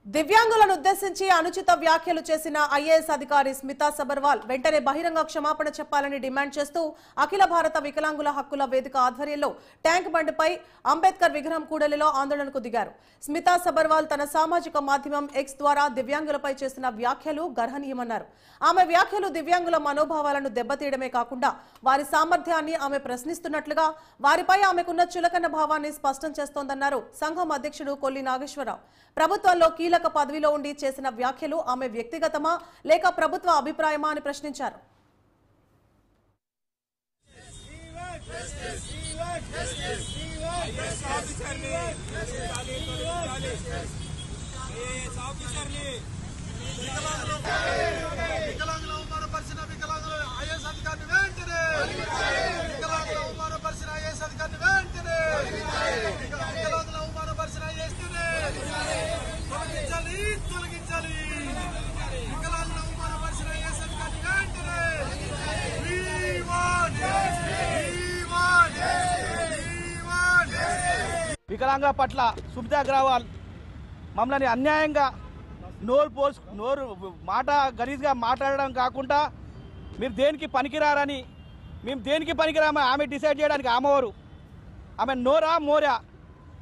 దివ్యాంగులను ఉద్దేశించి అనుచిత వ్యాఖ్యలు చేసిన ఐఏఎస్ అధికారి స్మితా సబర్వాల్ వెంటనే బహిరంగ క్షమాపణ చెప్పాలని డిమాండ్ చేస్తూ అఖిల భారత వికలాంగుల హక్కుల వేదిక ఆధ్వర్యంలో ట్యాంక్ బండ్పై అంబేద్కర్ విగ్రహం కూడలిలో ఆందోళనకు దిగారు. స్మితా సబర్వాల్ తన సామాజిక మాధ్యమం ఎక్స్ ద్వారా దివ్యాంగులపై చేసిన వ్యాఖ్యలు గర్హనీయమన్నారు. ఆమె వ్యాఖ్యలు దివ్యాంగుల మనోభావాలను దెబ్బతీయడమే కాకుండా వారి సామర్థ్యాన్ని ఆమె ప్రశ్నిస్తున్నట్లుగా వారిపై ఆమెకున్న చులకన భావాన్ని స్పష్టం చేస్తోందన్నారు సంఘం అధ్యక్షుడు కొల్లి నాగేశ్వరరావు. ప్రభుత్వంలో కీలక పదవిలో ఉండి చేసిన వ్యాఖ్యలు ఆమె వ్యక్తిగతమా లేక ప్రభుత్వ అభిప్రాయమా అని ప్రశ్నించారు. వికలాంగుల పట్ల సుమితా అగ్రవాల్ మమ్మల్ని అన్యాయంగా నోరు మాట గలీజ్గా మాట్లాడడం కాకుండా మీరు దేనికి పనికిరారని, మేము దేనికి పనికిరామని ఆమె డిసైడ్ చేయడానికి ఆమెవారు. ఆమె నోరా మోరా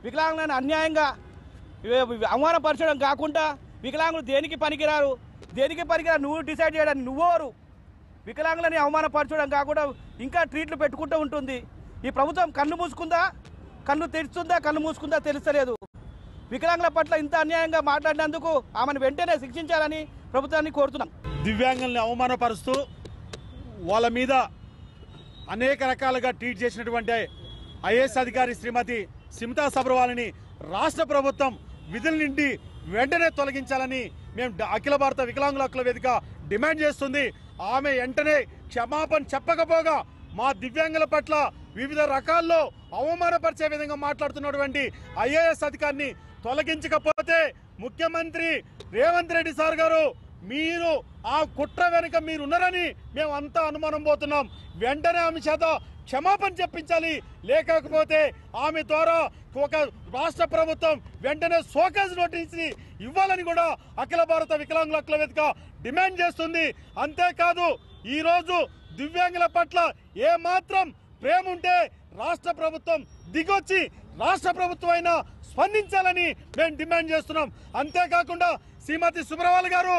వికలాంగులను అన్యాయంగా అవమానపరచడం కాకుండా వికలాంగులు దేనికి పనికిరారు నువ్వు డిసైడ్ చేయడానికి నువ్వెవరు? వికలాంగులని అవమానపరచడం కాకుండా ఇంకా ట్రీట్లు పెట్టుకుంటూ ఉంటుంది. ఈ ప్రభుత్వం కన్ను మూసుకుందా, కన్ను తెరుస్తుందా, కన్ను మూసుకుందా తెలుస్తలేదు. వికలాంగుల పట్ల ఇంత అన్యాయంగా మాట్లాడినందుకు ఆమెను వెంటనే శిక్షించాలని ప్రభుత్వాన్ని కోరుతున్నాం. దివ్యాంగుల్ని అవమానపరుస్తూ వాళ్ళ మీద అనేక రకాలుగా ట్వీట్ చేసినటువంటి ఐఏఎస్ అధికారి శ్రీమతి స్మితా సబర్వాల్ని రాష్ట్ర ప్రభుత్వం విధుల నుండి వెంటనే తొలగించాలని మేము అఖిల భారత వికలాంగుల హక్కుల వేదిక డిమాండ్ చేస్తుంది. ఆమె వెంటనే క్షమాపణ చెప్పకపోగా మా దివ్యాంగుల పట్ల వివిధ రకాల్లో అవమానపరిచే విధంగా మాట్లాడుతున్నటువంటి ఐఏఎస్ అధికారిని తొలగించకపోతే ముఖ్యమంత్రి రేవంత్ రెడ్డి సార్ గారు మీరు ఆ కుట్ర వెనుక మీరున్నారని మేము అంతా అనుమానం పోతున్నాం. వెంటనే ఆమె చేత క్షమాపణ చెప్పించాలి. లేకపోతే ఆమె ద్వారా ఒక రాష్ట్ర ప్రభుత్వం వెంటనే షోకాజ్ నోటీస్ ఇవ్వాలని కూడా అఖిల భారత వికలాంగుల హక్కుల వేదిక డిమాండ్ చేస్తుంది. అంతేకాదు ఈరోజు దివ్యాంగుల పట్ల ఏ మాత్రం ప్రేమ ఉంటే రాష్ట్ర ప్రభుత్వం దిగొచ్చి రాష్ట్ర ప్రభుత్వం అయినా స్పందించాలని మేము డిమాండ్ చేస్తున్నాం. అంతేకాకుండా శ్రీమతి సుబ్రవాల్ గారు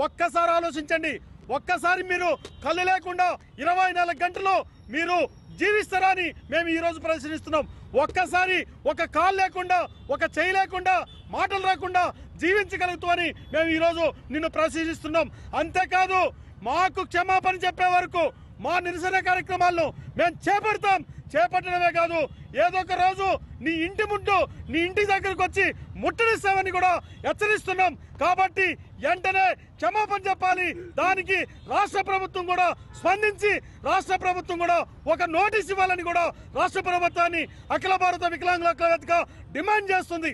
ఒక్కసారి ఆలోచించండి. ఒక్కసారి మీరు కళ్ళు లేకుండా 24 గంటలు మీరు జీవిస్తారా అని మేము ఈరోజు ప్రశ్నిస్తున్నాం. ఒక్కసారి ఒక కాలు లేకుండా, ఒక చేయి లేకుండా, మాటలు రాకుండా జీవించగలుగుతామని మేము ఈరోజు నిన్ను ప్రశ్నిస్తున్నాం. అంతేకాదు మాకు క్షమాపణ చెప్పే వరకు మా నిరసన కార్యక్రమాలను మేము చేపట్టడమే కాదు ఏదో ఒక రోజు నీ ఇంటి దగ్గరకు వచ్చి ముట్టడిస్తామని కూడా హెచ్చరిస్తున్నాం. కాబట్టి వెంటనే క్షమాపణ చెప్పాలి. దానికి రాష్ట్ర ప్రభుత్వం కూడా స్పందించి రాష్ట్ర ప్రభుత్వం కూడా ఒక నోటీస్ ఇవ్వాలని కూడా రాష్ట్ర ప్రభుత్వాన్ని అఖిల భారత వికలాంగుల హక్కుల వేదిక డిమాండ్ చేస్తుంది.